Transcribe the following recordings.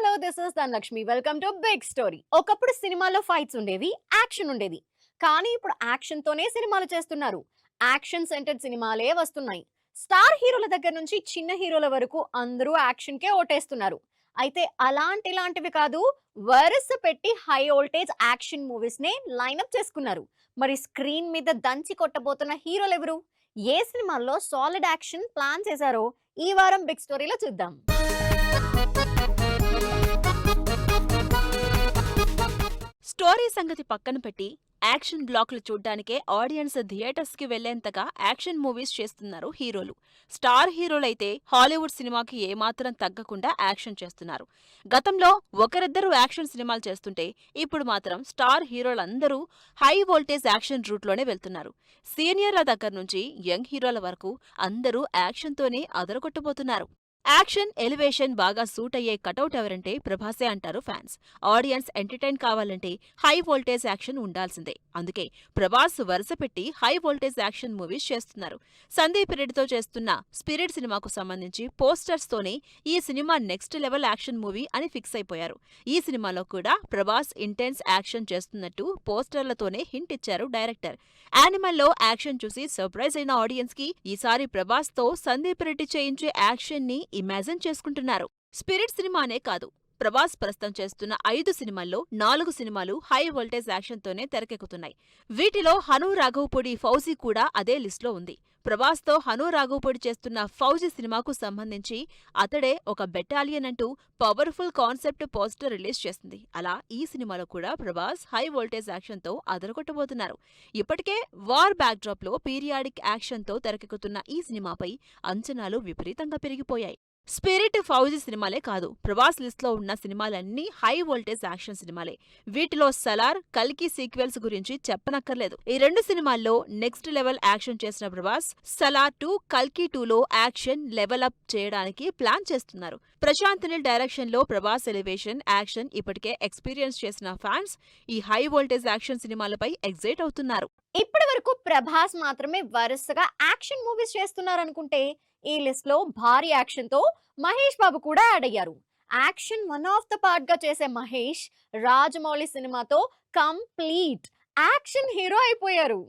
Hello this is Dhanalakshmi. Welcome to big story. ఒకప్పుడు సినిమాలో fights ఉండేవి, యాక్షన్ ఉండేది. కానీ ఇప్పుడు యాక్షన్ తోనే సినిమాలు చేస్తున్నారు. యాక్షన్ సెంటర్డ్ సినిమాలే వస్తున్నాయి. స్టార్ హీరోల దగ్గర నుంచి చిన్న హీరోల వరకు అందరూ యాక్షన్ కే ఓటేస్తున్నారు. అయితే ఇలాంటివి కాదు, వరుస పెట్టి హై వోల్టేజ్ యాక్షన్ మూవీస్ నే లైనప్ చేసుకున్నారు. మరి స్క్రీన్ మీద దంచి కొట్టబోతున్న హీరోలు ఎవరు? ఏ సినిమాల్లో సాలిడ్ యాక్షన్ ప్లాన్ చేశారో ఈ వారం బిగ్ స్టోరీలో చూద్దాం. స్టోరీ సంగతి పక్కన పెట్టి యాక్షన్ బ్లాక్లు చూడ్డానికే ఆడియన్స్ థియేటర్స్ కి వెళ్లేంతగా యాక్షన్ మూవీస్ చేస్తున్నారు హీరోలు. స్టార్ హీరోలైతే హాలీవుడ్ సినిమాకి ఏమాత్రం తగ్గకుండా యాక్షన్ చేస్తున్నారు. గతంలో ఒకరిద్దరు యాక్షన్ సినిమాలు చేస్తుంటే ఇప్పుడు మాత్రం స్టార్ హీరోలందరూ హై వోల్టేజ్ యాక్షన్ రూట్లోనే వెళ్తున్నారు. సీనియర్ల దగ్గర నుంచి యంగ్ హీరోల వరకు అందరూ యాక్షన్తోనే అదరగొట్టబోతున్నారు. యాక్షన్, ఎలివేషన్ బాగా సూట్ అయ్యే కటౌట్ ఎవరంటే ప్రభాసే అంటారు ఫ్యాన్స్. ఆడియన్స్ ఎంటర్టైన్ కావాలంటే హై వోల్టేజ్ యాక్షన్ ఉండాల్సిందే. అందుకే ప్రభాస్ వరుసపెట్టి హై వోల్టేజ్ యాక్షన్ మూవీస్ చేస్తున్నారు. సందీప్ రెడ్డితో చేస్తున్న స్పిరిట్ సినిమాకు సంబంధించి పోస్టర్స్ తోనే ఈ cinema next level action movie అని ఫిక్స్ అయిపోయారు. ఈ సినిమాలో కూడా ప్రభాస్ ఇంటెన్స్ యాక్షన్ చేస్తున్నట్టు పోస్టర్లతోనే హింట్ ఇచ్చారు డైరెక్టర్. యానిమల్లో యాక్షన్ చూసి సర్ప్రైజ్ అయిన ఆడియన్స్ కి ఈసారి ప్రభాస్ తో సందీప్ రెడ్డి చేయించే యాక్షన్ ని ఇమాజిన్ చేసుకుంటున్నారు. స్పిరిట్ సినిమానే కాదు, ప్రభాస్ ప్రస్తుతం చేస్తున్న 5 సినిమాల్లో 4 సినిమాలు హై వోల్టేజ్ యాక్షన్తోనే తెరకెక్కుతున్నాయి. వీటిలో హను రాఘవపూడి ఫౌజీ కూడా అదే లిస్టులో ఉంది. ప్రభాస్తో హను రాఘవపూడి చేస్తున్న ఫౌజీ సినిమాకు సంబంధించి అతడే ఒక బెటాలియన్ అంటూ పవర్ఫుల్ కాన్సెప్ట్ పోస్టర్ రిలీజ్ చేసింది. అలా ఈ సినిమాలో కూడా ప్రభాస్ హై వోల్టేజ్ యాక్షన్తో అదరగొట్టబోతున్నారు. ఇప్పటికే వార్ బ్యాక్డ్రాప్ లో పీరియాడిక్ యాక్షన్తో తెరకెక్కుతున్న ఈ సినిమాపై అంచనాలు విపరీతంగా పెరిగిపోయాయి. స్పిరిట్, ఫౌజీ సినిమాలే కాదు, ప్రభాస్ లిస్ట్లో ఉన్న సినిమాలన్నీ హై వోల్టేజ్ యాక్షన్ సినిమాలే. వీటిలో సలార్, కల్కి సీక్వెల్స్ గురించి చెప్పనక్కర్లేదు. ఈ 2 సినిమాల్లో నెక్స్ట్ లెవెల్ యాక్షన్ చేసిన ప్రభాస్ సలార్ 2, కల్కి 2లో యాక్షన్ లెవెల్ అప్ చేయడానికి ప్లాన్ చేస్తున్నారు. ప్రశాంత్ నీల్ డైరెక్షన్ లో ప్రభాస్ ఎలివేషన్, యాక్షన్ ఇప్పటికే ఎక్స్పీరియన్స్ చేసిన ఫ్యాన్స్ ఈ హై వోల్టేజ్ యాక్షన్ సినిమాలపై ఎగ్జైట్ అవుతున్నారు. ఇప్పటి వరకు ప్రభాస్ మాత్రమే వరుసగా యాక్షన్ మూవీస్ చేస్తున్నారనుకుంటే ఈ లిస్ట్ లో భారీ యాక్షన్ తో మహేష్ బాబు కూడా యాడ్ అయ్యారు. Action one of the part గా చేసే మహేష్ రాజమౌళి సినిమాతో కంప్లీట్ యాక్షన్ హీరో అయిపోయారు.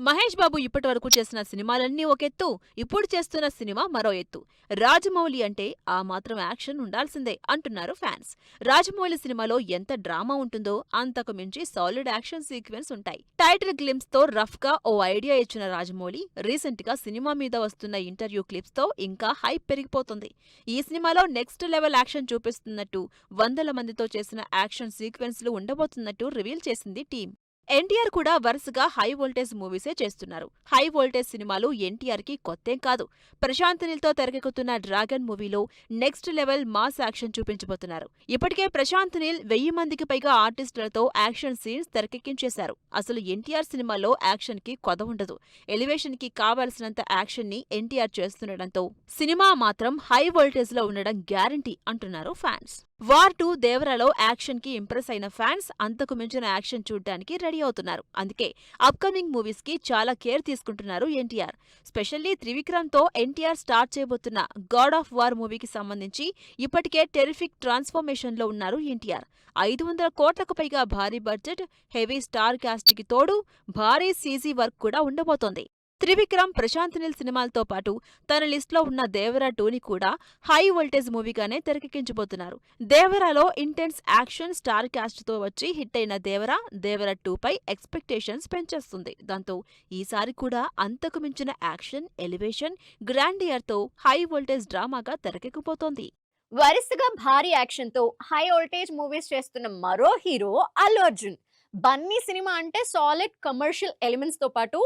మహేష్ బాబు ఇప్పటివరకు చేసిన సినిమాలన్నీ ఒకెత్తు, ఇప్పుడు చేస్తున్న సినిమా మరో ఎత్తు. రాజమౌళి అంటే ఆ మాత్రం యాక్షన్ ఉండాల్సిందే అంటున్నారు ఫ్యాన్స్. రాజమౌళి సినిమాలో ఎంత డ్రామా ఉంటుందో అంతకు మించి సాలిడ్ యాక్షన్ సీక్వెన్స్ ఉంటాయి. టైటిల్ గ్లింప్స్ తో రఫ్ గా ఓ ఐడియా ఇచ్చిన రాజమౌళి రీసెంట్ గా సినిమా మీద వస్తున్న ఇంటర్వ్యూ క్లిప్స్ తో ఇంకా హైప్ పెరిగిపోతుంది. ఈ సినిమాలో నెక్స్ట్ లెవెల్ యాక్షన్ చూపిస్తున్నట్టు, వందల మందితో చేసిన యాక్షన్ సీక్వెన్స్లు ఉండబోతున్నట్టు రివీల్ చేసింది టీం. ఎన్టీఆర్ కూడా వరుసగా హై వోల్టేజ్ మూవీసే చేస్తున్నారు. హై వోల్టేజ్ సినిమాలు ఎన్టీఆర్ కి కొత్తేం కాదు. ప్రశాంత్ నీల్ తో తెరకెక్కుతున్న డ్రాగన్ మూవీలో నెక్స్ట్ లెవెల్ మాస్ యాక్షన్ చూపించబోతున్నారు. ఇప్పటికే ప్రశాంత్ నీల్ 1000 మందికి పైగా ఆర్టిస్టులతో యాక్షన్ సీన్స్ తెరకెక్కించేశారు. అసలు ఎన్టీఆర్ సినిమాలో యాక్షన్ కి కొద ఉండదు. ఎలివేషన్ కి కావాల్సినంత యాక్షన్ ని ఎన్టీఆర్ చేస్తుండటంతో సినిమా మాత్రం హై వోల్టేజ్ లో ఉండడం గ్యారంటీ అంటున్నారు ఫ్యాన్స్. వార్ 2 దేవరాలో యాక్షన్ కి ఇంప్రెస్ అయిన ఫ్యాన్స్ అంతకు మించిన యాక్షన్ చూడ్డానికి రెడీ అవుతున్నారు. అందుకే అప్కమింగ్ మూవీస్ కి చాలా కేర్ తీసుకుంటున్నారు ఎన్టీఆర్. స్పెషల్లీ త్రివిక్రమ్ తో ఎన్టీఆర్ స్టార్ట్ చేయబోతున్న గాడ్ ఆఫ్ వార్ మూవీకి సంబంధించి ఇప్పటికే టెరిఫిక్ ట్రాన్స్ఫర్మేషన్ లో ఉన్నారు ఎన్టీఆర్. 500 కోట్లకు పైగా భారీ బడ్జెట్, హెవీ స్టార్ కాస్ట్ కి తోడు భారీ సీజీ వర్క్ కూడా ఉండబోతోంది. త్రివిక్రమ్, ప్రశాంత్ నీల్ సినిమాలతో పాటు తన లిస్ట్లో ఉన్న దేవరా 2ని కూడా హై వోల్టేజ్ మూవీగానే తెరకెక్కించబోతున్నారు. దేవరాలో ఇంటెన్స్ యాక్షన్ స్టార్ కాస్ట్ తో వచ్చి హిట్ అయిన దేవరా 2 పై ఎక్స్పెక్టేషన్స్ పెంచేస్తుంది. దాంతో ఈసారి కూడా అంతకు మించిన యాక్షన్, ఎలివేషన్, గ్రాండియర్ తో హై వోల్టేజ్ డ్రామాగా తెరకెక్కిపోతోంది. వరుసగా భారీ యాక్షన్ తో హై వోల్టేజ్ మూవీస్ చేస్తున్న మరో హీరో అల్లు అర్జున్. బన్నీ సినిమా అంటే సాలిడ్ కమర్షియల్ ఎలిమెంట్స్ తో పాటు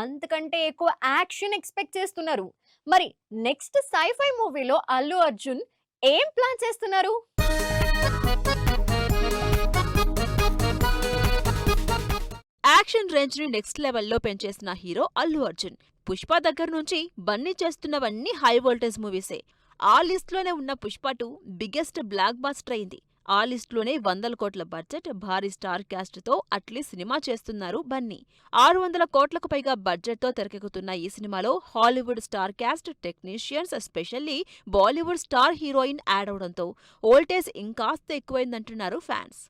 అంతకంటే ఎక్కువ యాక్షన్ ఎక్స్పెక్ట్ చేస్తున్నారు. మరి నెక్స్ట్ సైఫై మూవీలో అల్లు అర్జున్ ఏం ప్లాన్ చేస్తున్నారు? యాక్షన్ రేంజ్ ని నెక్స్ట్ లెవెల్లో పెంచేసిన హీరో అల్లు అర్జున్. పుష్ప దగ్గర నుంచి బన్నీ చేస్తున్నవన్నీ హై వోల్టేజ్ మూవీసే. ఆ లిస్ట్లోనే ఉన్న పుష్ప 2 బిగ్గెస్ట్ బ్లాక్ బాస్టర్ అయింది. ఆ లిస్టులోనే 100 కోట్ల బడ్జెట్, భారీ స్టార్ క్యాస్ట్ తో అట్లీ సినిమా చేస్తున్నారు బన్నీ. 600 కోట్లకు పైగా బడ్జెట్ తో తెరకెక్కుతున్న ఈ సినిమాలో Hollywood star cast, technicians, especially Bollywood star heroine add అవడంతో వోల్టేజ్ ఇంకాస్త ఎక్కువైందంటున్నారు ఫ్యాన్స్.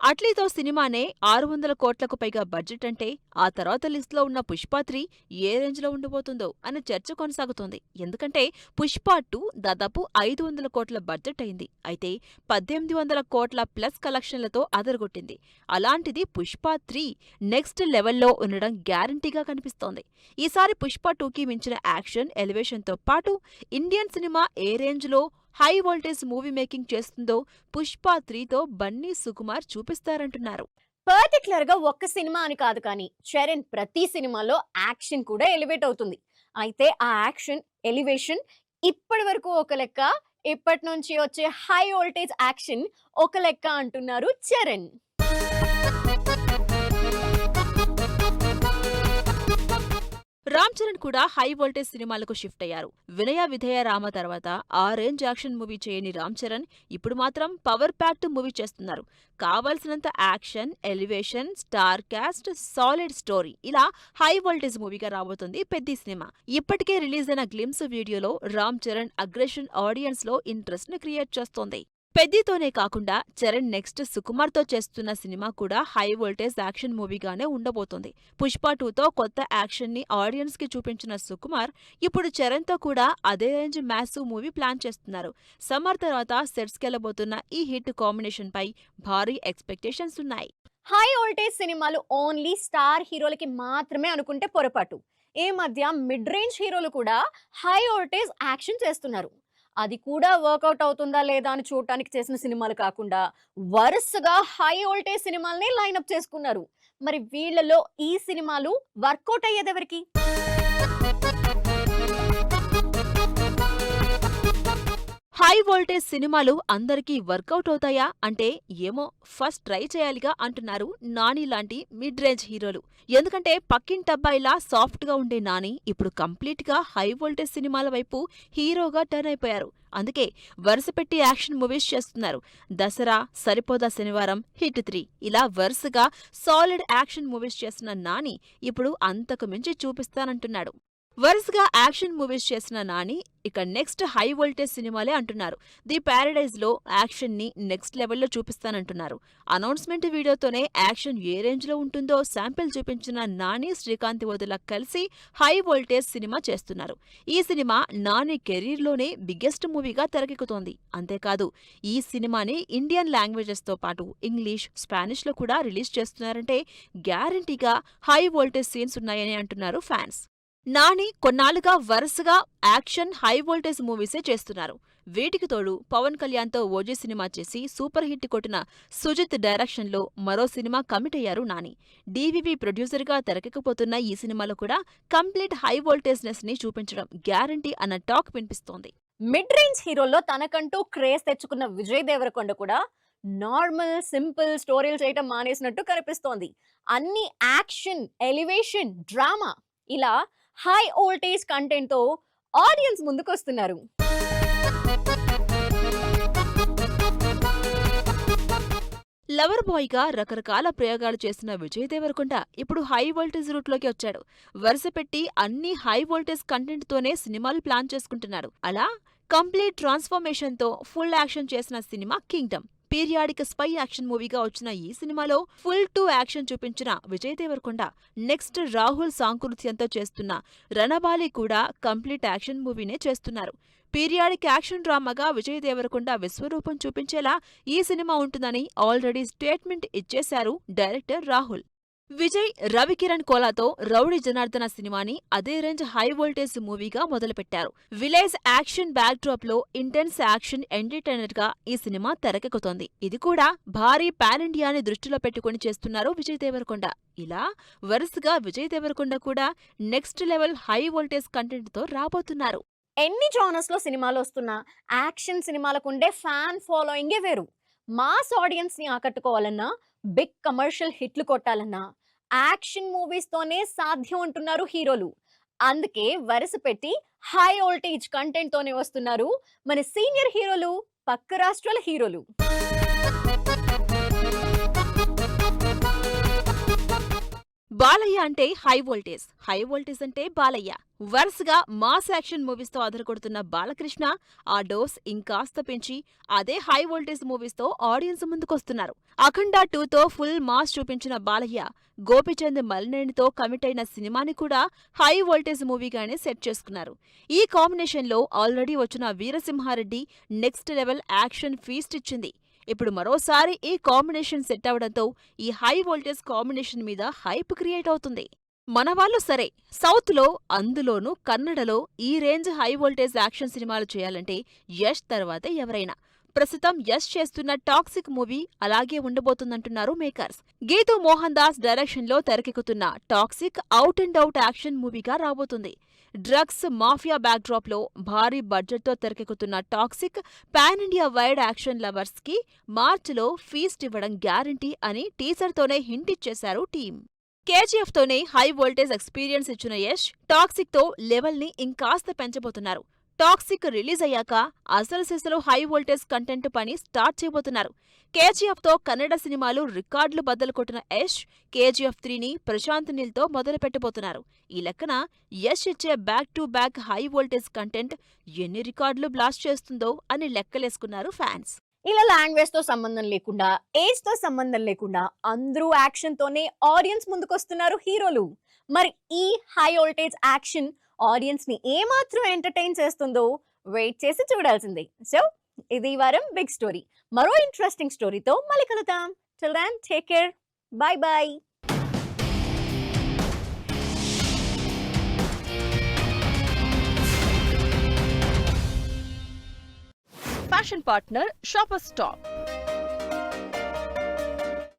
అట్లీతో సినిమానే 600 కోట్లకు పైగా బడ్జెట్ అంటే ఆ తర్వాత లిస్టులో ఉన్న పుష్ప 3 ఏ రేంజ్లో ఉండబోతుందో అనే చర్చ కొనసాగుతోంది. ఎందుకంటే పుష్ప 2 దాదాపు 500 కోట్ల బడ్జెట్ అయింది. అయితే 1800 కోట్ల ప్లస్ కలెక్షన్లతో అదరగొట్టింది. అలాంటిది పుష్ప 3 నెక్స్ట్ లెవెల్లో ఉండడం గ్యారంటీగా కనిపిస్తోంది. ఈసారి పుష్ప 2కి మించిన యాక్షన్, ఎలివేషన్తో పాటు ఇండియన్ సినిమా ఏ రేంజ్లో హై వోల్టేజ్ మూవీ మేకింగ్ చేస్తుందో పుష్ప 3తో బన్నీ, సుకుమార్ చూపిస్తారంటున్నారు. పర్టికులర్ గా ఒక్క సినిమా అని కాదు కానీ చరణ్ ప్రతి సినిమాలో యాక్షన్ కూడా ఎలివేట్ అవుతుంది. అయితే ఆ యాక్షన్ ఎలివేషన్ ఇప్పటి వరకు ఒక లెక్క, ఇప్పటి నుంచి వచ్చే హై వోల్టేజ్ యాక్షన్ ఒక లెక్క అంటున్నారు చరణ్. రామ్ చరణ్ కూడా హై వోల్టేజ్ సినిమాలకు షిఫ్ట్ అయ్యారు. వినయ విధేయ రామ తర్వాత ఆ రేంజ్ యాక్షన్ మూవీ చేయని రామ్ చరణ్ ఇప్పుడు మాత్రం పవర్ ప్యాక్డ్ మూవీ చేస్తున్నారు. కావలసినంత action, elevation, star cast, solid story ఇలా హై వోల్టేజ్ మూవీగా రాబోతుంది పెద్ది సినిమా. ఇప్పటికే రిలీజ్ అయిన గ్లిమ్స్ వీడియోలో రామ్ చరణ్ అగ్రెషన్ ఆడియన్స్ లో ఇంట్రెస్ట్ ని క్రియేట్ చేస్తోంది. పెద్దితోనే కాకుండా చరణ్ నెక్స్ట్ సుకుమార్తో చేస్తున్న సినిమా కూడా హై వోల్టేజ్ యాక్షన్ మూవీగానే ఉండబోతోంది. పుష్ప 2తో కొత్త యాక్షన్ ని ఆడియన్స్ కి చూపించిన సుకుమార్ ఇప్పుడు చరణ్తో కూడా అదే రేంజ్ మ్యాసివ్ మూవీ ప్లాన్ చేస్తున్నారు. సమ్మర్ తర్వాత సెట్స్ కెళ్లబోతున్న ఈ హిట్ కాంబినేషన్ పై భారీ ఎక్స్పెక్టేషన్స్ ఉన్నాయి. హై వోల్టేజ్ సినిమాలు ఓన్లీ స్టార్ హీరోలకి మాత్రమే అనుకుంటే పొరపాటు. ఈ మధ్య మిడ్ రేంజ్ హీరోలు కూడా హై వోల్టేజ్ యాక్షన్ చేస్తున్నారు. అది కూడా వర్కౌట్ అవుతుందా లేదా అని చూడటానికి చేసిన సినిమాలు కాకుండా వరుసగా హై వోల్టేజ్ సినిమాల్ని లైన్అప్ చేసుకున్నారు. మరి వీళ్ళలో ఈ సినిమాలు వర్కౌట్ అయ్యేది ఎవరికి? హై వోల్టేజ్ సినిమాలు అందరికీ వర్కౌట్ అవుతాయా అంటే ఏమో, ఫస్ట్ ట్రై చేయాలిగా అంటున్నారు నాని లాంటి మిడ్ రేంజ్ హీరోలు. ఎందుకంటే పక్కింటబ్బాయిలా సాఫ్ట్ గా ఉండే నాని ఇప్పుడు కంప్లీట్ గా హై వోల్టేజ్ సినిమాల వైపు హీరోగా టర్న్ అయిపోయారు. అందుకే వరుసపెట్టి యాక్షన్ మూవీస్ చేస్తున్నారు. దసరా, సరిపోదా శనివారం, హిట్ 3 ఇలా వరుసగా సాలిడ్ యాక్షన్ మూవీస్ చేస్తున్న నాని ఇప్పుడు అంతకు మించి చూపిస్తానంటున్నాడు. వరుసగా యాక్షన్ మూవీస్ చేసిన నాని ఇక నెక్స్ట్ హై వోల్టేజ్ సినిమాలే అంటున్నారు. ది ప్యారడైజ్ లో యాక్షన్ ని నెక్స్ట్ లెవెల్లో చూపిస్తానంటున్నారు. అనౌన్స్మెంట్ వీడియోతోనే యాక్షన్ ఏ రేంజ్ లో ఉంటుందో శాంపిల్ చూపించిన నాని, శ్రీకాంత్ వదుల కలిసి హై వోల్టేజ్ సినిమా చేస్తున్నారు. ఈ సినిమా నాని కెరీర్ లోనే బిగ్గెస్ట్ మూవీగా తెరకెక్కుతోంది. అంతేకాదు ఈ సినిమాని ఇండియన్ లాంగ్వేజెస్ తో పాటు ఇంగ్లీష్, స్పానిష్ లో కూడా రిలీజ్ చేస్తున్నారంటే గ్యారంటీగా హై వోల్టేజ్ సీన్స్ ఉన్నాయని అంటున్నారు ఫ్యాన్స్. నాని కొన్నాళ్లుగా వరుసగా యాక్షన్, హై వోల్టేజ్ మూవీసే చేస్తున్నారు. వీటికి తోడు పవన్ కళ్యాణ్తో ఓజీ సినిమా చేసి సూపర్ హిట్ కొట్టిన సుజిత్ డైరెక్షన్లో మరో సినిమా కమిట్ అయ్యారు నాని. డీవీవీ ప్రొడ్యూసర్గా తెరకెక్కబోతున్న ఈ సినిమాలో కూడా కంప్లీట్ హై వోల్టేజ్నెస్ ని చూపించడం గ్యారంటీ అన్న టాక్ వినిపిస్తోంది. మిడ్ రేంజ్ హీరోల్లో తనకంటూ క్రేజ్ తెచ్చుకున్న విజయ్ దేవరకొండ కూడా నార్మల్ సింపుల్ స్టోరీలు చేయటం మానేసినట్టు కనిపిస్తోంది. అన్ని యాక్షన్, ఎలివేషన్, డ్రామా ఇలా హై వోల్టేజ్ కంటెంట్ తో ఆడియన్స్ ముందుకొస్తున్నారు. లవర్ బాయ్ గా రకరకాల ప్రయోగాలు చేసిన విజయ్ దేవరకొండ ఇప్పుడు హై వోల్టేజ్ రూట్లోకి వచ్చాడు. వరుసపెట్టి అన్ని హై వోల్టేజ్ కంటెంట్ తోనే సినిమాలు ప్లాన్ చేసుకుంటున్నాడు. అలా కంప్లీట్ ట్రాన్స్ఫర్మేషన్ తో ఫుల్ యాక్షన్ చేసిన సినిమా కింగ్డమ్. పీరియాడిక్ స్పై యాక్షన్ మూవీగా వచ్చిన ఈ సినిమాలో ఫుల్ టు యాక్షన్ చూపించిన విజయ్ దేవరకొండ నెక్స్ట్ రాహుల్ సాంకృత్యంతో చేస్తున్న రణబాలి కూడా కంప్లీట్ యాక్షన్ మూవీనే చేస్తున్నారు. పీరియాడిక్ యాక్షన్ డ్రామాగా విజయ్ దేవరకొండ విశ్వరూపం చూపించేలా ఈ సినిమా ఉంటుందని ఆల్రెడీ స్టేట్మెంట్ ఇచ్చేశారు డైరెక్టర్ రాహుల్. విజయ్, రవికిరణ్ కోలాతో రౌడీ జనార్దన సినిమాని అదే రేంజ్ హై వోల్టేజ్ మూవీగా మొదలుపెట్టారు. విలేజ్ యాక్షన్ బ్యాక్ డ్రాప్ లో ఇంటెన్స్ యాక్షన్ ఎంటర్టైనర్ గా ఈ సినిమా తెరకెక్కుతోంది. ఇది కూడా భారీ పాన్ ఇండియాని దృష్టిలో పెట్టుకుని చేస్తున్నారు విజయ్ దేవరకొండ. ఇలా వరుసగా విజయ్ దేవరకొండ కూడా next level high voltage content తో రాబోతున్నారు. ఎన్ని జానర్స్ లో సినిమాలు వస్తున్నా యాక్షన్ సినిమాలకుండే ఫ్యాన్ ఫాలోయింగే వేరు. మాస్ ఆడియన్స్ ని ఆకట్టుకోవాలన్నా, బిగ్ కమర్షియల్ హిట్లు కొట్టాలన్నా యాక్షన్ మూవీస్ తోనే సాధ్యం అంటున్నారు హీరోలు. అందుకే వరుస పెట్టి హై వోల్టేజ్ కంటెంట్ తోనే వస్తున్నారు మన సీనియర్ హీరోలు, పక్క రాష్ట్రాల హీరోలు. బాలయ్య అంటే హై వోల్టేజ్, హై వోల్టేజ్ అంటే బాలయ్య. వరుసగా మాస్ యాక్షన్ మూవీస్తో అదరగొడుతున్న బాలకృష్ణ ఆ డోస్ ఇంకాస్త పెంచి అదే హై వోల్టేజ్ మూవీస్తో ఆడియన్స్ ముందుకొస్తున్నారు. అఖండ 2తో ఫుల్ మాస్ చూపించిన బాలయ్య గోపీచంద్ మలినేనితో కమిట్ అయిన సినిమాని కూడా హై వోల్టేజ్ మూవీగానే సెట్ చేసుకున్నారు. ఈ కాంబినేషన్లో ఆల్రెడీ వచ్చిన Veera Simha Reddy next level action feast ఇచ్చింది. ఇప్పుడు మరోసారి ఈ కాంబినేషన్ సెట్ అవడంతో ఈ హై వోల్టేజ్ కాంబినేషన్ మీద హైప్ క్రియేట్ అవుతుంది. మనవాళ్లు సరే, సౌత్లో అందులోనూ కన్నడలో ఈ రేంజ్ హై వోల్టేజ్ యాక్షన్ సినిమాలు చేయాలంటే యష్ తర్వాతే ఎవరైనా. ప్రస్తుతం యష్ చేస్తున్న టాక్సిక్ మూవీ అలాగే ఉండబోతుందంటున్నారు మేకర్స్. గీతూ మోహన్ దాస్ డైరెక్షన్లో తెరకెక్కుతున్న Toxic out and out action మూవీగా రాబోతుంది. డ్రగ్స్ మాఫియా బ్యాక్డ్రాప్ లో భారీ బడ్జెట్తో తెరకెక్కుతున్న Toxic pan India wide action lovers కి మార్చిలో ఫీస్ట్ ఇవ్వడం గ్యారంటీ అని టీజర్తోనే హింట్ ఇచ్చేశారు టీం. కేజీఎఫ్ తోనే హై వోల్టేజ్ ఎక్స్పీరియన్స్ ఇచ్చిన యష్ టాక్సిక్ తో లెవెల్ ని ఇంకాస్త పెంచబోతున్నారు. టాక్సిక్ రిలీజ్ అయ్యాక అసలు సిసలు హై వోల్టేజ్ కంటెంట్ పని స్టార్ట్ చేయబోతున్నారు. కేజీఎఫ్ తో కన్నడ సినిమాలు రికార్డులు బద్దలు కొట్టిన యష్ కేజీఎఫ్ 3ని ప్రశాంత్ నీల్ తో మొదలు పెట్టబోతున్నారు. ఈ లెక్కన యష్ ఇచ్చే back to back high voltage content ఎన్ని రికార్డులు బ్లాస్ట్ చేస్తుందో అని లెక్కలేసుకున్నారు ఫ్యాన్స్. ఇలా లాంగ్వేజ్ తో సంబంధం లేకుండా, ఏజ్ తో సంబంధం లేకుండా అందరూ యాక్షన్ తోనే ఆడియన్స్ ముందుకొస్తున్నారు హీరోలు. మరి ఈ హై వోల్టేజ్ యాక్షన్ ఆడియన్స్ ని ఏమాత్రం ఎంటర్టైన్ చేస్తుందో వెయిట్ చేసి చూడాల్సిందే. సో ఇది ఈ వారం బిగ్ స్టోరీ. మరో ఇంట్రెస్టింగ్ స్టోరీతో మళ్ళీ కలుద్దాం. Till then take care, bye bye. Fashion partner Shoppers stop.